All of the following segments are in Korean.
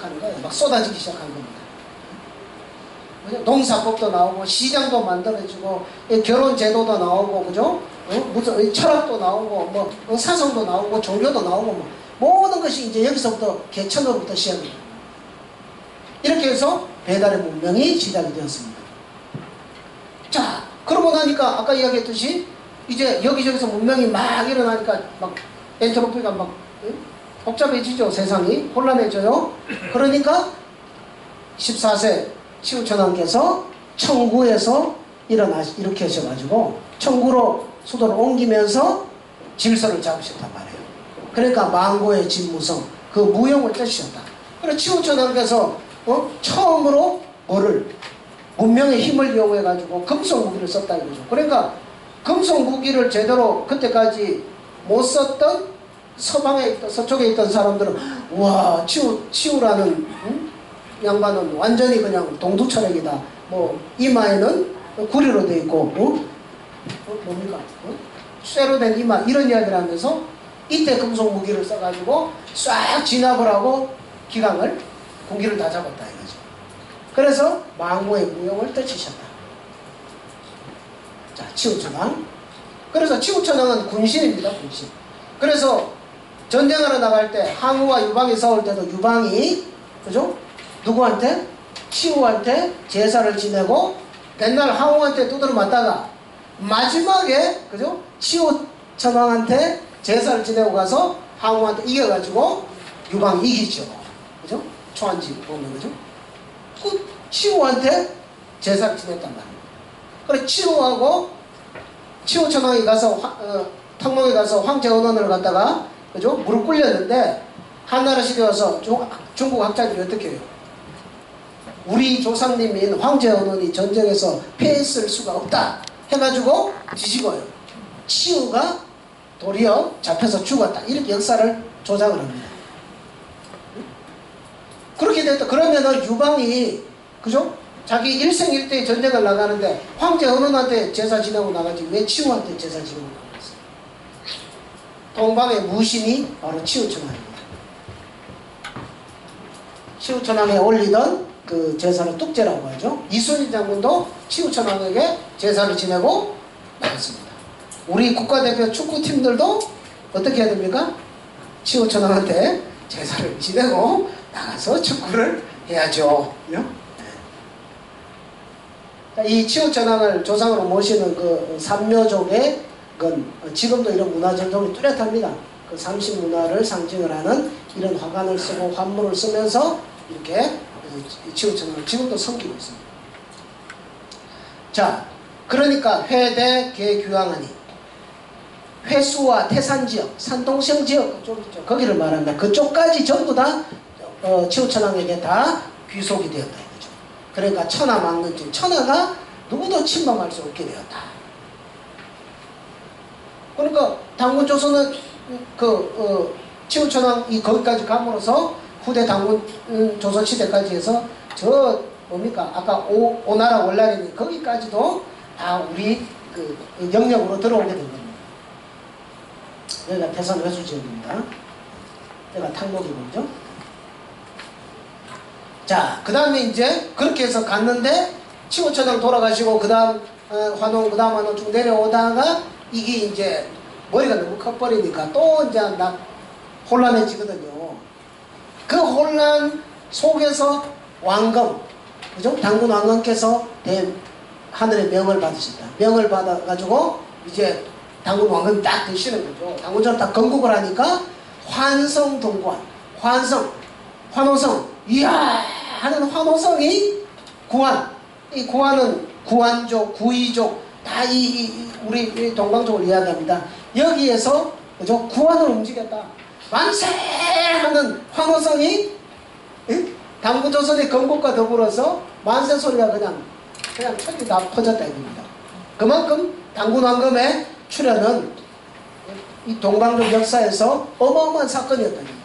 하는 거예요. 막 쏟아지기 시작한 겁니다. 농사법도 나오고 시장도 만들어지고 결혼 제도도 나오고 그죠? 무슨 철학도 나오고 뭐 사성도 나오고 종교도 나오고 뭐 모든 것이 이제 여기서부터 개천으로부터 시작입니다. 이렇게 해서 배달의 문명이 시작이 되었습니다. 자, 그러고 나니까 아까 이야기했듯이 이제 여기저기서 문명이 막 일어나니까 막 엔트로피가 막 복잡해지죠. 세상이 혼란해져요. 그러니까 14세 치우천왕께서 청구에서 이렇게 하셔가지고 청구로 수도를 옮기면서 질서를 잡으셨단 말이에요. 그러니까 망고의 진무성, 그 무용을 떼주셨다. 그래서 치우천왕께서 처음으로 뭐를 문명의 힘을 이용해가지고 금속 무기를 썼다 이거죠. 그러니까 금속 무기를 제대로 그때까지 못 썼던 서쪽에 있던 사람들은 와 치우라는 양반은 완전히 그냥 동두천액이다. 뭐 이마에는 구리로 돼 있고 뭡니까? 쇠로 된 이마 이런 이야기를 하면서 이때 금속 무기를 써가지고 싹 진압을 하고 기강을 공기를 다 잡았다 이거죠. 그래서 망고의 무용을 떨치셨다. 자, 치우천왕. 그래서 치우천왕은 군신입니다. 군신. 그래서 전쟁하러 나갈 때 항우와 유방이 싸울 때도 유방이 그죠? 누구한테? 치우한테 제사를 지내고 맨날 항우한테 두드려 맞다가 마지막에 그죠? 치우천왕한테 제사를 지내고 가서 항우한테 이겨가지고 유방이 이기죠. 그죠? 초안지 보면 그죠? 그 치우한테 제사를 지냈단 말이에요. 그래 치우하고 치우천왕이 가서 탕몽에 가서 황제 언원을 갖다가 그죠? 무릎 꿇렸는데 한나라 시대 와서 중국 학자들이 어떻게 해요? 우리 조상님인 황제 언원이 전쟁에서 패했을 수가 없다 해가지고 뒤집어요. 치우가 도리어 잡혀서 죽었다. 이렇게 역사를 조작을 합니다. 그렇게 됐다. 그러면은 유방이 그죠? 자기 일생일대의 전쟁을 나가는데 황제 언원한테 제사 지내고 나가지 왜 치우한테 제사 지내고 나갔어요? 동방의 무신이 바로 치우천왕입니다. 치우천왕에 올리던 그 제사를 뚝제라고 하죠. 이순신 장군도 치우천왕에게 제사를 지내고 나갔습니다. 우리 국가대표 축구팀들도 어떻게 해야 됩니까? 치우천왕한테 제사를 지내고 나가서 축구를 해야죠. 이 치우천왕을 조상으로 모시는 그 삼묘족의 지금도 이런 문화 전통이 뚜렷합니다. 그 삼신문화를 상징을 하는 이런 화관을 쓰고 환문을 쓰면서 이렇게 치우천왕을 지금도 섬기고 있습니다. 자, 그러니까 회대 계규항하니 회수와 태산지역, 산동성 지역 그쪽 있죠. 거기를 말합니다. 그쪽까지 전부 다 치우천왕에게 다 귀속이 되었다 이거죠. 그러니까 천하 막는지 천하가 누구도 침범할 수 없게 되었다. 그러니까 당군 조선은 치우천왕이 거기까지 감으로써 후대 당군 조선 시대까지 해서 저 뭡니까 아까 오나라 월나라니 거기까지도 다 우리 그 영역으로 들어오게 된 겁니다. 여기가 태산 회수 지역입니다. 여기가 탕록이군요. 자, 그 다음에 이제 그렇게 해서 갔는데 치우천왕 돌아가시고 그 다음 환웅 그 다음 환웅 쭉 내려오다가 이게 이제 머리가 너무 커버리니까 또 이제 혼란해지거든요. 그 혼란 속에서 왕검, 그죠? 당군 왕검께서 하늘의 명을 받으셨다. 명을 받아가지고 이제 당군 왕검이 딱 되시는 거죠. 당군처럼 딱 건국을 하니까 환성동관, 환호성, 이야 하는 환호성이 구한, 이 구한은 구한족, 구이족 다 우리 동방족을 이야기합니다. 여기에서 그죠? 구한을 움직였다. 만세 하는 환호성이 당군조선의 건국과 더불어서 만세 소리가 그냥 천지 다 퍼졌다 이겁니다. 그만큼 당군왕검의 출현은 이 동방족 역사에서 어마어마한 사건이었다 이겁니다.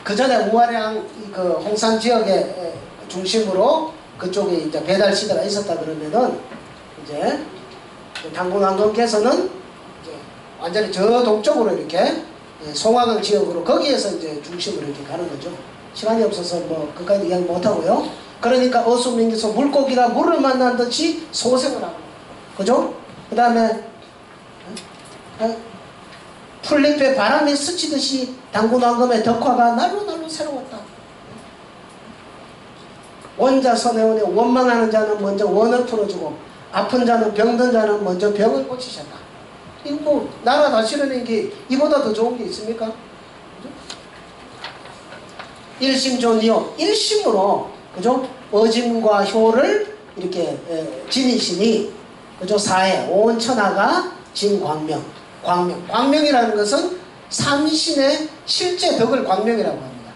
그 전에 우아량 그 홍산 지역의 중심으로 그쪽에 이제 배달 시대가 있었다 그러면은 이제 당군왕검께서는 완전히 저 동쪽으로 이렇게 송화강 지역으로 거기에서 이제 중심으로 이렇게 가는 거죠. 시간이 없어서 뭐 그까지 이야기 못하고요. 그러니까 어수민기소 물고기가 물을 만난 듯이 소생을 하고, 그죠? 그 다음에 풀잎에 바람이 스치듯이 당군왕금의 덕화가 날로 새로웠다. 원자선회원에 원망하는 자는 먼저 원을 풀어주고 아픈 자는 병든 자는 먼저 병을 고치셨다. 이거 뭐 나라 다스리는 게 이보다 더 좋은 게 있습니까? 일심존이요. 일심으로, 그죠? 어짐과 효를 이렇게 지니시니, 그죠? 사해 온 천하가 진광명. 광명이라는 것은 삼신의 실제 덕을 광명이라고 합니다.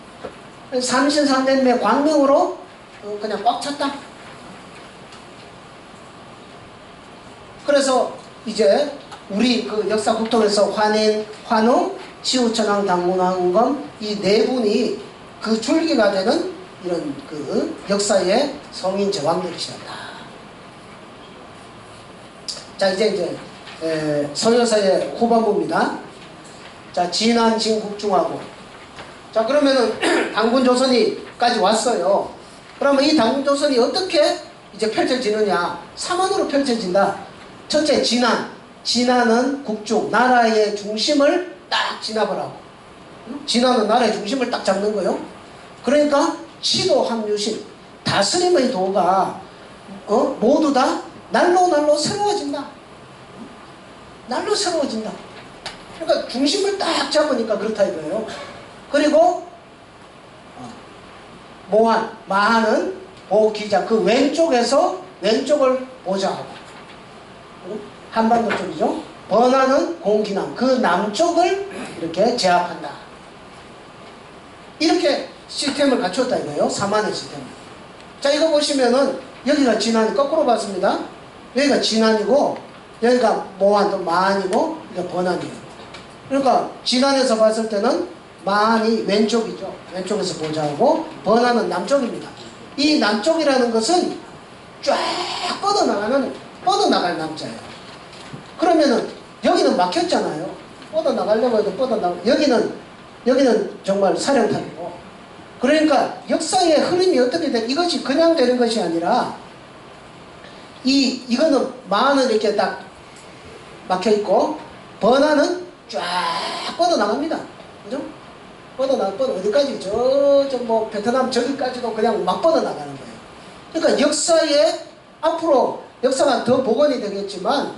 삼신 삼대님의 광명으로 그냥 꽉 찼다. 그래서 이제 우리 그 역사 국통에서 환인, 환웅, 치우천왕, 당군왕검 이 네 분이 그 줄기가 되는 이런 그 역사의 성인 제왕들이시다. 자, 이제 서여사의 후반부입니다. 자, 진한, 진국중하고. 자, 그러면은 당군조선이까지 왔어요. 그러면 이 당군조선이 어떻게 이제 펼쳐지느냐? 삼원으로 펼쳐진다. 첫째, 진한. 진한은 국중, 나라의 중심을 딱 진압을 하고. 진한은 나라의 중심을 딱 잡는 거예요. 그러니까 치도 합류신, 다스림의 도가 모두 다 날로 새로워진다. 날로 새로워진다. 그러니까 중심을 딱 잡으니까 그렇다 이거예요. 그리고 모한, 마하는 보기자, 그 왼쪽을 보좌하고, 한반도 쪽이죠. 번하는 공기남, 그 남쪽을 이렇게 제압한다. 이렇게 시스템을 갖췄다 이거예요. 사만의 시스템. 자, 이거 보시면은 여기가 진안이 거꾸로 봤습니다. 여기가 진안이고 여기가 모한, 또 마한이고 여기가 번한이에요. 그러니까 진안에서 봤을 때는 마한이 왼쪽이죠. 왼쪽에서 보좌하고 번한은 남쪽입니다. 이 남쪽이라는 것은 쫙 뻗어나갈 남자예요. 그러면은 여기는 막혔잖아요. 뻗어나가려고 해도 여기는 정말 사령탑이고. 그러니까 역사의 흐름이 어떻게 돼? 이것이 그냥 되는 것이 아니라 이거는 마한은 이렇게 딱 막혀있고 번화는 쫙 뻗어나갑니다. 그죠? 어디까지? 뭐 베트남 저기까지도 그냥 막 뻗어나가는 거예요. 그러니까 역사에 앞으로 역사가 더 복원이 되겠지만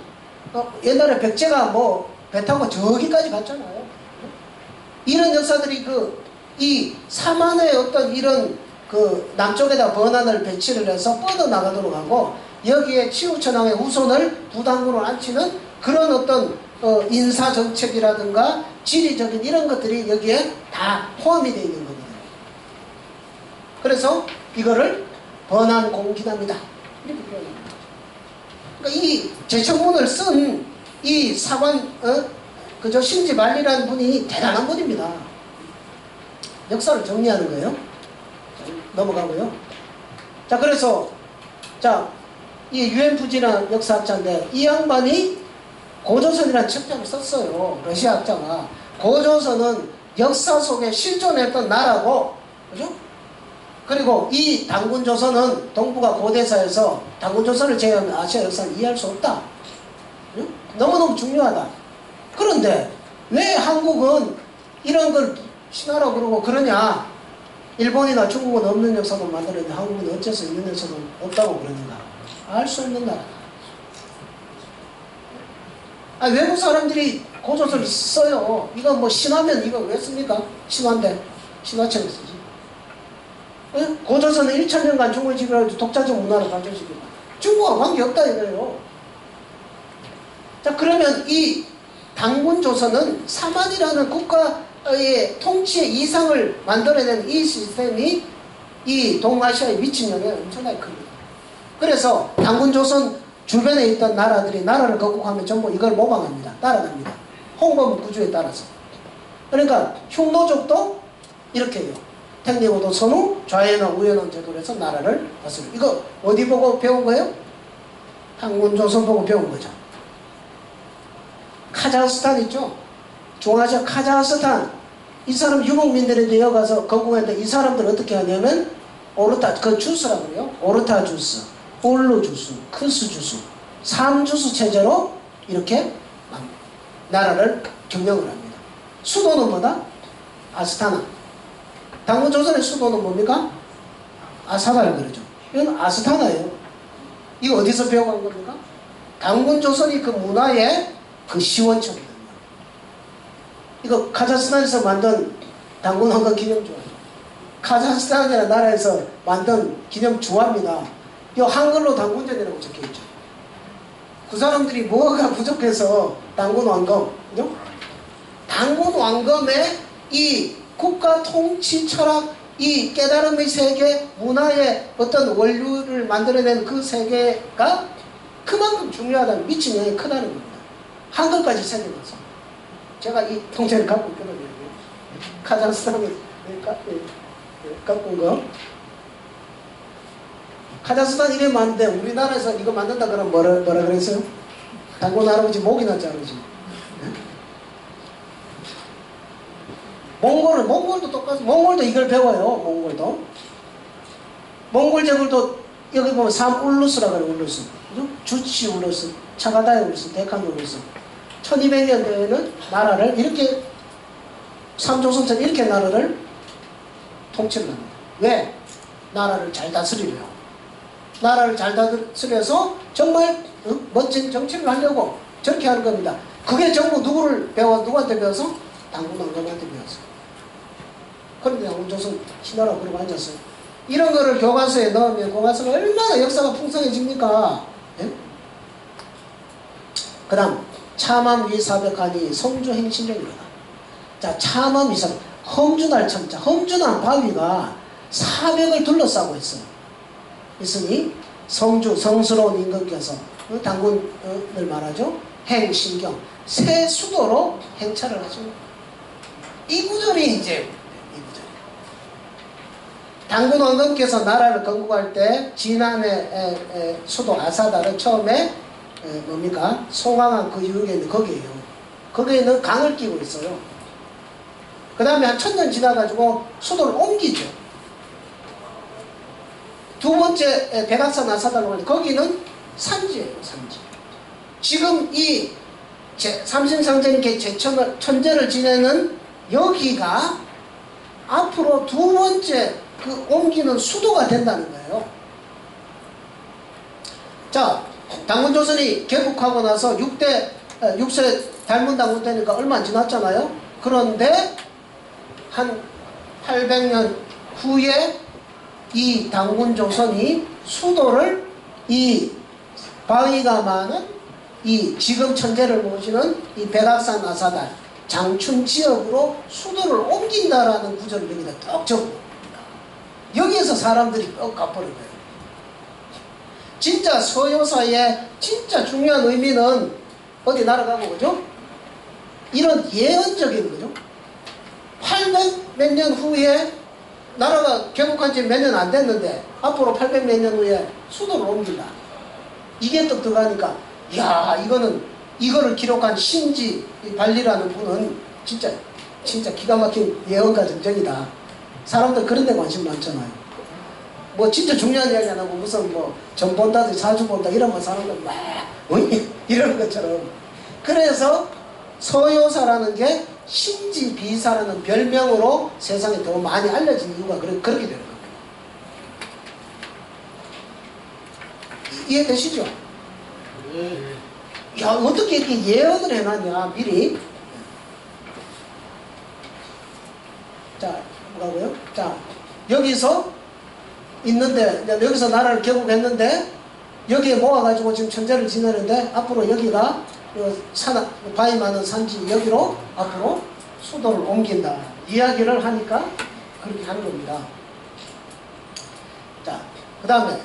옛날에 백제가 뭐 배 타고 저기까지 갔잖아요. 이런 역사들이 이 사만의 어떤 이런 그 남쪽에다 번안을 배치를 해서 뻗어나가도록 하고 여기에 치우천왕의 후손을 부당으로 앉히는 그런 어떤 인사정책이라든가 지리적인 이런 것들이 여기에 다 포함이 되어 있는 거거든요. 그래서 이거를 번안공기납니다. 이렇게 표현합니다. 그러니까 이 제청문을 쓴 이 사관, 그저 신지만리라는 분이 대단한 분입니다. 역사를 정리하는 거예요. 자, 넘어가고요. 자, 그래서, 이 유엔푸지라는 역사학자인데, 이 양반이 고조선이라는 책자를 썼어요. 러시아 학자가. 고조선은 역사 속에 실존했던 나라고, 그죠? 그리고 이 당군조선은 동북아 고대사에서 당군조선을 제외하면 아시아 역사를 이해할 수 없다. 너무너무 중요하다. 그런데 왜 한국은 이런 걸 신화라고 그러고 그러냐? 일본이나 중국은 없는 역사도 만들었는데 한국은 어째서 있는 역사도 없다고 그러는가? 알 수 없는 나라다. 외국 사람들이 고조선을 써요. 이거 뭐 신화면 이거 왜 씁니까? 신화인데 신화책을 쓰지. 고조선은 1000년간 중국을 지배하고 독자적 문화를 발전시키고 중국과 관계없다 이거예요. 자, 그러면 이 당군조선은 사만이라는 국가의 통치의 이상을 만들어낸 이 시스템이 이 동아시아에 미친 영향이 엄청나게 큽니다. 그래서 당군조선 주변에 있던 나라들이 나라를 건국하면 전부 이걸 모방합니다. 따라갑니다. 홍범 구주에 따라서. 그러니까 흉노족도 이렇게 해요. 택리고도 선후 좌연왕 우연왕 제도로 해서 나라를 다스려. 이거 어디 보고 배운 거예요? 당군조선 보고 배운 거죠. 카자흐스탄 있죠? 중앙아시아 카자흐스탄 이 사람 유목민들에 되어가서 건국했는데 이 사람들 어떻게 하냐면 오르타, 그 주스라고 그래요. 오르타 주스, 올로 주스, 크스 주스, 삼주스 체제로 이렇게 나라를 경영을 합니다. 수도는 뭐다? 아스타나. 당군 조선의 수도는 뭡니까? 아사다를 그러죠. 이건 아스타나예요. 이거 어디서 배워간 겁니까? 당군 조선이 그 문화의 그 시원처거든요. 이거 카자흐스탄에서 만든 당군 황금 기념주화죠. 카자흐스탄이라는 나라에서 만든 기념주화입니다. 이 한글로 당군전이라고 적혀있죠. 그 사람들이 뭐가 부족해서 당군 왕검, 그죠? 당군 왕검의 이 국가 통치 철학, 이 깨달음의 세계, 문화의 어떤 원류를 만들어낸 그 세계가 그만큼 중요하다는, 미친 영향이 크다는 겁니다. 한글까지 새겨놔서. 제가 이 통째를 갖고 있거든요. 카자흐스탄에 갖고 온 거. 카자흐스탄 이래 많은데 우리나라에서 이거 만든다 그러면 뭐라 그랬어요? 당군 할아버지 목이나 자르지. 몽골도 똑같아요. 몽골도 이걸 배워요. 몽골 제국도 여기 보면 삼울루스라고 해요. 울루스. 그죠? 주치 울루스, 차가다이 울루스, 데칸 울루스. 1200년대에는 나라를 이렇게 삼조선처럼 이렇게 나라를 통치를 합니다. 왜? 나라를 잘 다스리려고. 나라를 잘 다스려서 정말 멋진 정치를 하려고 저렇게 하는 겁니다. 그게 전부 누구한테 배워서? 당군 왕검한테 배웠어. 그런데 당군조선 신하라고 그러고 앉았어요. 이런 거를 교과서에 넣으면 교과서가 얼마나 역사가 풍성해집니까? 예? 그 다음 차맘위사벽하니 성주행신령이로다. 자, 차맘위사벽, 험준할 첨자, 험준한 바위가 사벽을 둘러싸고 있어요. 있으니 성주, 성스러운 임금께서 당군을 말하죠. 행신경, 새 수도로 행차를 하십니다. 이 구절이 이제 이 구절. 당군 왕검께서 나라를 건국할 때 진안의 수도 아사다를 처음에 뭡니까? 송황한 그 유역에 있는 거기에요. 거기에는 강을 끼고 있어요. 그 다음에 한 1000년 지나가지고 수도를 옮기죠. 두 번째 백악산 아사다로 가는데 거기는 산지예요. 산지. 지금 이 삼신상제님께 천제를 지내는 여기가 앞으로 두 번째 그 옮기는 수도가 된다는 거예요. 자, 당군조선이 개국하고 나서 6세 닮은 당군 되니까 얼마 안 지났잖아요. 그런데 한 800년 후에 이 당군조선이 수도를 이 바위가 많은 이 지금 천재를 모시는 이 백악산 아사달 장춘 지역으로 수도를 옮긴다라는 구절을 여기다 딱 적어봅니다. 여기에서 사람들이 꼭 갚아버린 거예요. 진짜 서요사의 진짜 중요한 의미는 어디 날아가고 그죠? 이런 예언적인 거죠. 800 몇 년 후에 나라가 개국한 지 몇 년 안 됐는데 앞으로 800 몇 년 후에 수도를 옮긴다. 이게 또 들어가니까 야 이거를 기록한 신지 발리라는 분은 진짜 기가 막힌 예언가 정정이다. 사람들 그런 데 관심 많잖아요. 뭐 진짜 중요한 이야기 안 하고 무슨 뭐 점 본다든지 사주 본다 이러면 사람들 막 이러는 것처럼. 그래서 서요사라는 게 신지비사라는 별명으로 세상에 더 많이 알려진 이유가 그렇게 되는 겁니다. 이해되시죠? 야, 어떻게 이렇게 예언을 해놨냐 미리. 자, 뭐라고요? 자, 여기서 있는데 여기서 나라를 개국했는데 여기에 모아가지고 지금 천재를 지내는데 앞으로 여기가 바위 많은 산지 여기로 앞으로 수도를 옮긴다 이야기를 하니까 그렇게 하는 겁니다. 자, 그 다음에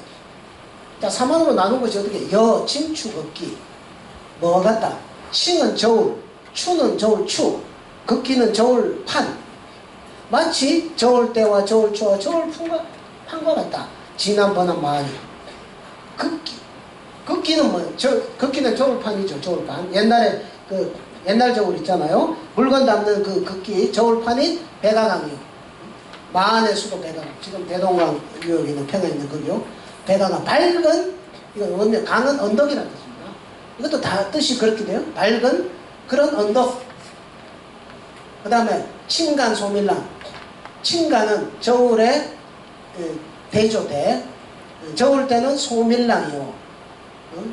자 3원으로 나눈 것이 어떻게 여, 침, 추, 걷기 뭐 같다. 칭은 저울, 추는 저울추, 걷기는 저울판. 마치 저울대와 저울추와 저울판과 같다. 지난번한 마음이 걷기는 뭐 걷기는 저울판이죠. 저울판. 옛날에 그 옛날 저울 있잖아요. 물건 담는 그 극기 저울판이 백아강이요. 마한의 수도 백아강. 지금 대동강 유역에 있는 편에 있는 거요. 백아강. 밝은, 이거 강은 언덕이라는 뜻입니다. 이것도 다 뜻이 그렇게 돼요. 밝은 그런 언덕. 그 다음에 친간 소밀랑. 친간은 저울의 대죠, 대. 저울 때는 소밀랑이요.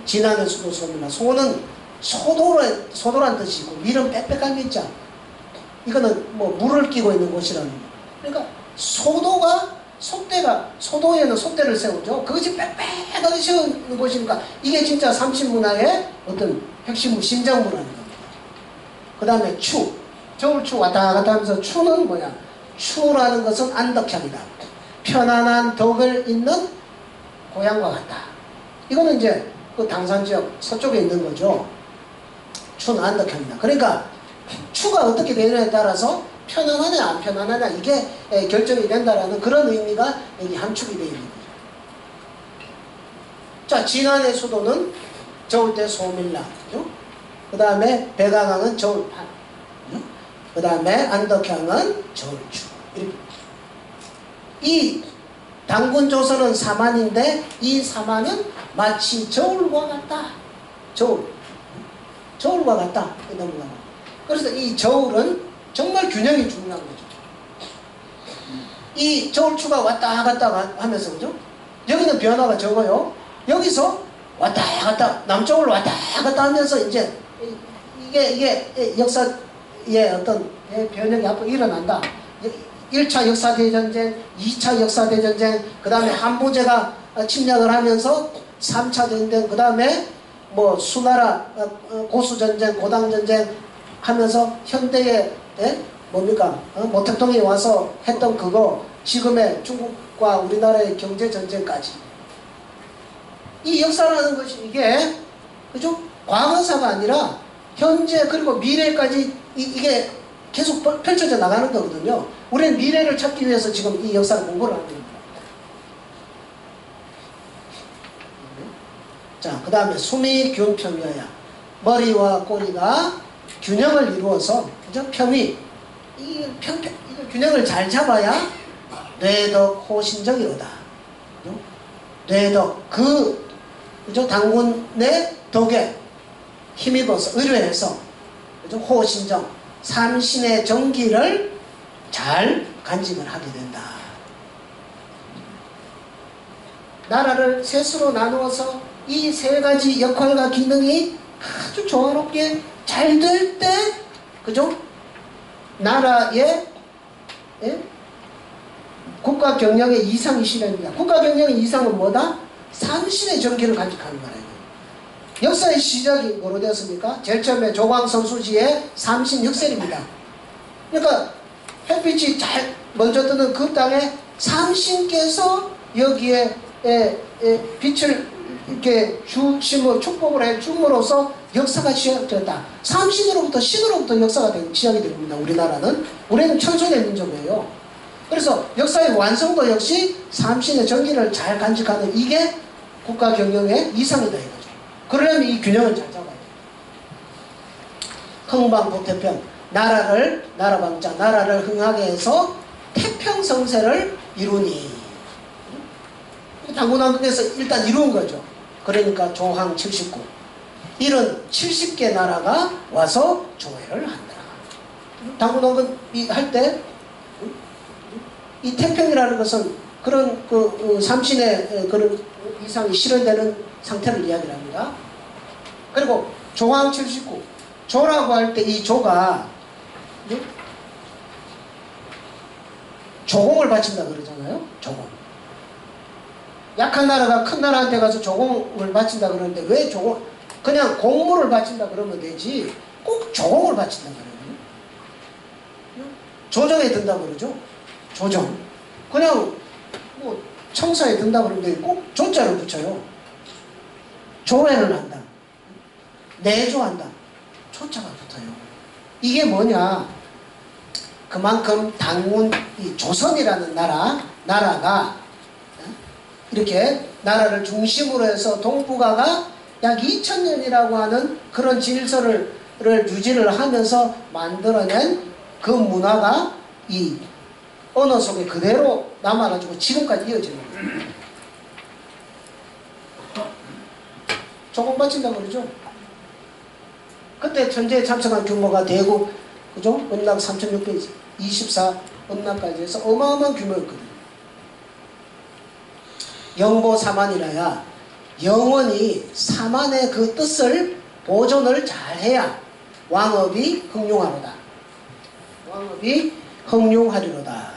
지나는 수도 소밀랑. 소는 소도란 뜻이고, 밀은 빽빽한 밀자. 이거는 뭐 물을 끼고 있는 곳이라는 거. 그러니까 소도에는 솥대를 세우죠. 그것이 빽빽하게 세우는 곳이니까 이게 진짜 삼신문화의 어떤 핵심 심장문화인 겁니다. 그 다음에 추. 저울추 왔다 갔다 하면서 추는 뭐냐? 추라는 것은 안덕향이다. 편안한 덕을 잇는 고향과 같다. 이거는 이제 그 당산지역 서쪽에 있는 거죠. 추는 안덕향이다. 그러니까 추가 어떻게 되느냐에 따라서 편안하냐 안 편안하냐 이게 결정이 된다라는 그런 의미가 여기 함축이 되어 있는 거죠. 자, 진안의 수도는 저울대 소밀랑. 그 다음에 백아강은 저울판. 그 다음에 안덕향은 저울추. 이 당군조선은 사만인데 이 사만은 마치 저울과 같다. 저울과 같다. 그래서 이 저울은 정말 균형이 중요한 거죠. 이 저울추가 왔다 갔다 하면서, 그죠? 여기는 변화가 적어요. 여기서 왔다 갔다, 남쪽으로 왔다 갔다 하면서 이제 이게 역사의 어떤 변형이 앞으로 일어난다. 1차 역사대전쟁, 2차 역사대전쟁, 그 다음에 한무제가 침략을 하면서 3차 전쟁, 그 다음에 뭐 수나라 고수전쟁, 고당전쟁 하면서 현대의 뭡니까? 모택동이 와서 했던 그거, 지금의 중국과 우리나라의 경제전쟁까지. 이 역사라는 것이 이게, 그죠? 과거사가 아니라 현재 그리고 미래까지 이게 계속 펼쳐져 나가는 거거든요. 우리는 미래를 찾기 위해서 지금 이 역사를 공부를 하는 겁니다. 자, 그 다음에 숨이 균평이어야. 머리와 꼬리가 균형을 이루어서, 그죠? 평위. 이 균형을 잘 잡아야 뇌덕 호신적이로다. 뇌덕, 그죠? 당군의 덕에 힘입어서, 의뢰해서, 그죠? 호신정, 삼신의 정기를 잘 간직을 하게 된다. 나라를 셋으로 나누어서 이 세 가지 역할과 기능이 아주 조화롭게 잘 될 때, 그죠? 나라의 국가 경영의 이상이 실현입니다. 국가 경영의 이상은 뭐다? 삼신의 정기를 간직하는 거예요. 역사의 시작이 뭐로 되었습니까? 제일 처음에 조광선수지의 삼신 흑셀입니다. 그러니까 햇빛이 잘 먼저 뜨는 그 땅에 삼신께서 여기에 빛을 이렇게 주심을 축복을 해 줌으로써 역사가 시작되었다. 삼신으로부터 신으로부터 역사가 시작이 됩니다. 우리는 천손의 민족이에요. 그래서 역사의 완성도 역시 삼신의 정기를 잘 간직하는 이게 국가 경영의 이상이다 이거죠. 그러려면 이 균형을 잘 잡아야 돼요. 흥방보태평, 나라를 흥하게 해서 태평성세를 이루니. 당군왕국에서 일단 이룬 거죠. 그러니까 조항 79. 이런 70개 나라가 와서 조회를 한다. 당군왕국이 할 때 이 태평이라는 것은 그런 삼신의 그런 이상이 실현되는 상태를 이야기를 합니다. 그리고 조항 79. 조라고 할 때 이 조가 조공을 바친다 그러잖아요. 조공. 약한 나라가 큰 나라한테 가서 조공을 바친다 그러는데 왜 그냥 공물을 바친다 그러면 되지 꼭 조공을 바친다 그러거든요. 조정에 든다 그러죠. 조정. 그냥 뭐 청사에 든다 그러는데 꼭 조자를 붙여요. 조회를 한다. 내조한다. 조자가 붙어요. 이게 뭐냐? 그만큼 당군 이 조선이라는 나라가 이렇게 나라를 중심으로 해서 동북아가 약 2000년이라고 하는 그런 질서를 유지를 하면서 만들어낸 그 문화가 이 언어 속에 그대로 남아가지고 지금까지 이어지는 거예요. 조금 바친다고 그러죠. 그때 천재에 참석한 규모가 대구, 그죠? 음락 3624 음락까지 해서 어마어마한 규모였거든요. 영보 사만이라야 영원히 사만의 그 뜻을 보존을 잘해야 왕업이 흥룡하로다. 왕업이 흥룡하리로다.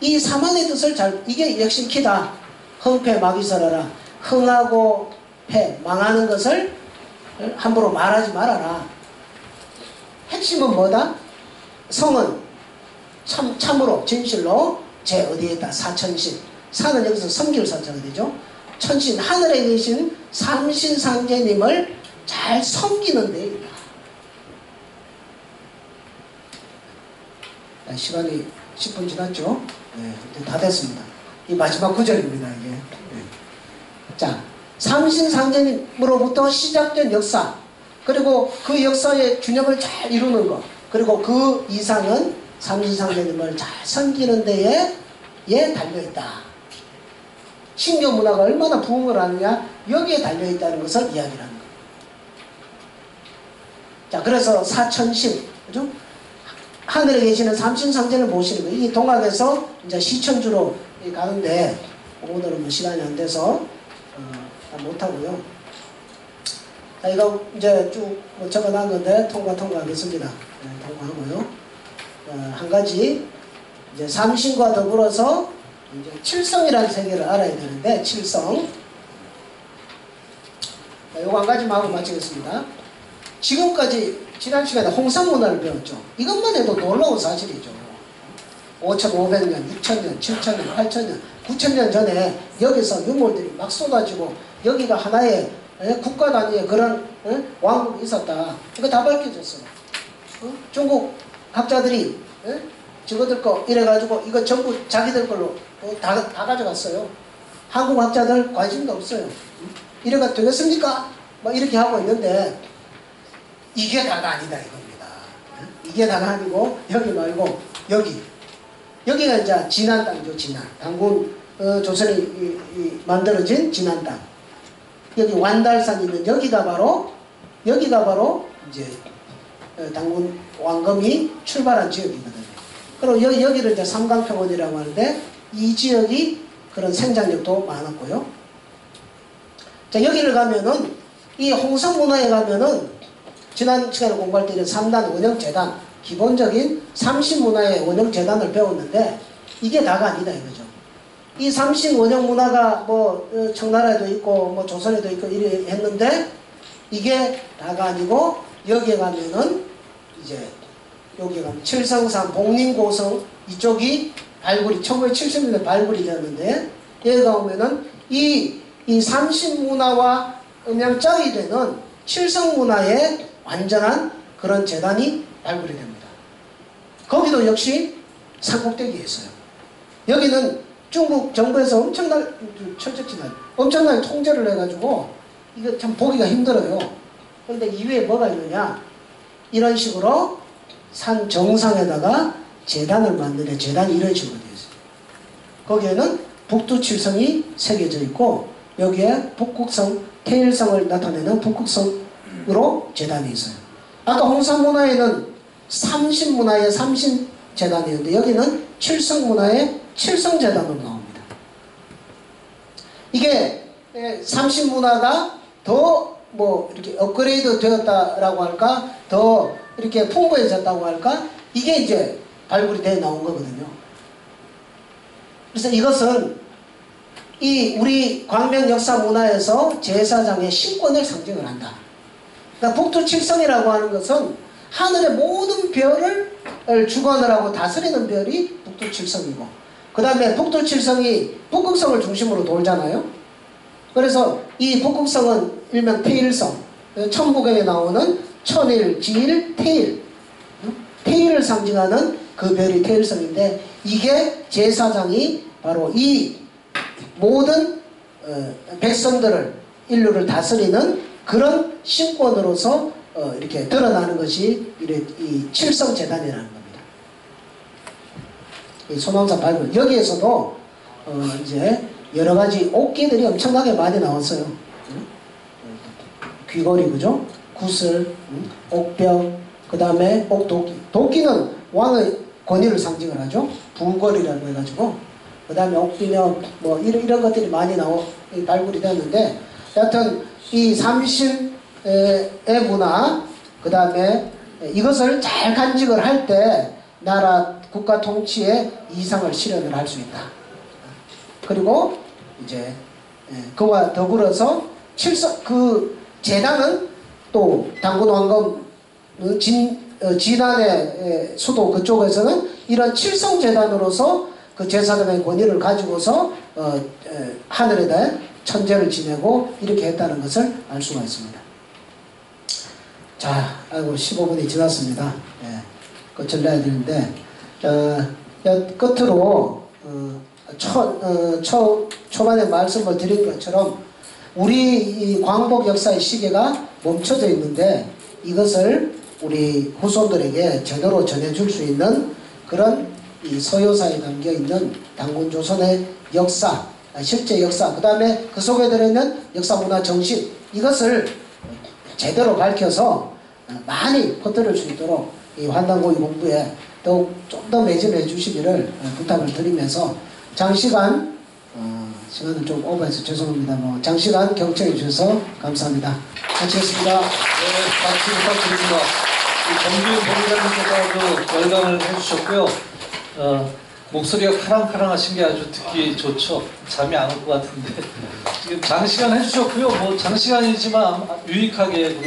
이 사만의 뜻을 잘, 이게 역시 키다. 흥패 막이설하라. 흥하고 패, 망하는 것을 함부로 말하지 말아라. 핵심은 뭐다? 성은 참으로 진실로 제 어디에 있다. 사천신. 사는 여기서 성기를 사자가 되죠. 천신, 하늘에 계신 삼신상제님을 잘 섬기는 데 있다. 시간이 10분 지났죠? 네, 이제 다 됐습니다. 이 마지막 구절입니다. 이게. 네. 자, 삼신상제님으로부터 시작된 역사, 그리고 그 역사의 균형을 잘 이루는 것, 그리고 그 이상은 삼신상제님을 잘 섬기는 데에 달려있다. 신교 문화가 얼마나 부흥을 하느냐, 여기에 달려있다는 것을 이야기를 하는 거예요. 자, 그래서 사천신, 그죠? 하늘에 계시는 삼신상제를 모시는 거예요. 이 동학에서 이제 시천주로 가는데, 오늘은 뭐 시간이 안 돼서, 못하고요. 자, 이거 이제 쭉 적어놨는데, 통과하겠습니다. 네, 통과하고요. 한 가지, 이제 삼신과 더불어서, 이제 칠성이라는 세계를 알아야 되는데, 칠성. 요거 한 가지만 하고 마치겠습니다. 지금까지 지난 시간에 홍상문화를 배웠죠. 이것만 해도 놀라운 사실이죠. 5,500년, 6,000년, 7,000년, 8,000년, 9,000년 전에 여기서 유물들이 막 쏟아지고 여기가 하나의 국가 단위의 그런 왕국이 있었다. 이거 다 밝혀졌어요. 중국 학자들이 저거들 거 이래가지고 이거 전부 자기들 걸로 다 가져갔어요. 한국 학자들 관심도 없어요. 이래가 되겠습니까? 막 이렇게 하고 있는데 이게 다가 아니다 이겁니다. 이게 다가 아니고 여기 말고 여기가 이제 진안 땅이죠. 진안. 당군 조선이 만들어진 진안 땅. 여기 완달산 있는 여기가 바로 이제 당군 왕검이 출발한 지역이거든요. 그리고 여기를 이제 삼강평원이라고 하는데 이 지역이 그런 생장력도 많았고요. 자, 여기를 가면은 이 홍성문화에 가면은 지난 시간에 공부할 때 3단 원형재단, 기본적인 삼신문화의 원형재단을 배웠는데 이게 다가 아니다 이거죠. 이 삼신 원형문화가 뭐 청나라에도 있고 뭐 조선에도 있고 이래 했는데 이게 다가 아니고 여기에 가면은 이제 여기 가면 칠성산 복림고성 이쪽이 발굴이 1970년대 발굴이 되었는데 여기 가보면은 이 삼신문화와 음양짝이 되는 칠성문화의 완전한 그런 재단이 발굴이 됩니다. 거기도 역시 산꼭대기에 있어요. 여기는 중국 정부에서 엄청나게 통제를 해가지고 이거 참 보기가 힘들어요. 그런데 이외에 뭐가 있느냐, 이런 식으로 산 정상에다가 재단을 만드는 재단이 이런 식으로 되어 있어요. 거기에는 북두칠성이 새겨져 있고 여기에 북극성, 태일성을 나타내는 북극성으로 재단이 있어요. 아까 홍산문화에는 삼신문화의 삼신재단이었는데 여기는 칠성문화의 칠성재단으로 나옵니다. 이게 삼신문화가 더 뭐 이렇게 업그레이드 되었다라고 할까, 더 이렇게 풍부해졌다고 할까, 이게 이제 발굴이 돼 나온 거거든요. 그래서 이것은 이 우리 광명 역사 문화에서 제사장의 신권을 상징을 한다. 그러니까 북두칠성이라고 하는 것은 하늘의 모든 별을 주관을 하고 다스리는 별이 북두칠성이고, 그 다음에 북두칠성이 북극성을 중심으로 돌잖아요. 그래서 이 북극성은 일명 태일성, 천부경에 나오는 천일, 지일, 태일, 태일을 상징하는 그 별이 태일성인데 이게 제사장이 바로 이 모든 백성들을, 인류를 다스리는 그런 신권으로서 이렇게 드러나는 것이 이 칠성재단이라는 겁니다. 이 소방사 발굴 여기에서도 이제 여러 가지 옥기들이 엄청나게 많이 나왔어요. 귀걸이, 그죠? 구슬, 옥벽, 그 다음에 옥도끼. 도끼는 왕의 권위를 상징을 하죠. 부걸이라고 해가지고. 그 다음에 옥비녀, 뭐, 이런 것들이 많이 발굴이 됐는데, 여하튼, 이 삼신의 문화, 그 다음에 이것을 잘 간직을 할 때, 나라, 국가 통치의 이상을 실현을 할 수 있다. 그리고, 이제, 그와 더불어서, 재단은 또 당군 왕검 진안의 수도 그쪽에서는 이런 칠성재단으로서 그 제사장의 권위를 가지고서 하늘에다 천제를 지내고 이렇게 했다는 것을 알 수가 있습니다. 자, 아이고 15분이 지났습니다. 끝을 내야 되는데 끝으로 초반에 말씀을 드린 것처럼 우리 이 광복 역사의 시계가 멈춰져 있는데 이것을 우리 후손들에게 제대로 전해줄 수 있는 그런 이 서효사에 담겨있는 당군조선의 역사, 실제 역사, 그 다음에 그 속에 들어있는 역사문화 정신, 이것을 제대로 밝혀서 많이 퍼뜨릴 수 있도록 이 환단고위 공부에 더욱 좀 더 매진해 주시기를 부탁을 드리면서 장시간 시간을 좀 오버해서 죄송합니다. 장시간 경청해 주셔서 감사합니다. 마치겠습니다. 네, 박수 부탁드립니다. 정규 본부장님께서도 열강을 해주셨고요. 목소리가 카랑카랑하신 게 아주 듣기 좋죠. 잠이 안 올 것 같은데 지금 장시간 해주셨고요. 뭐 장시간이지만 유익하게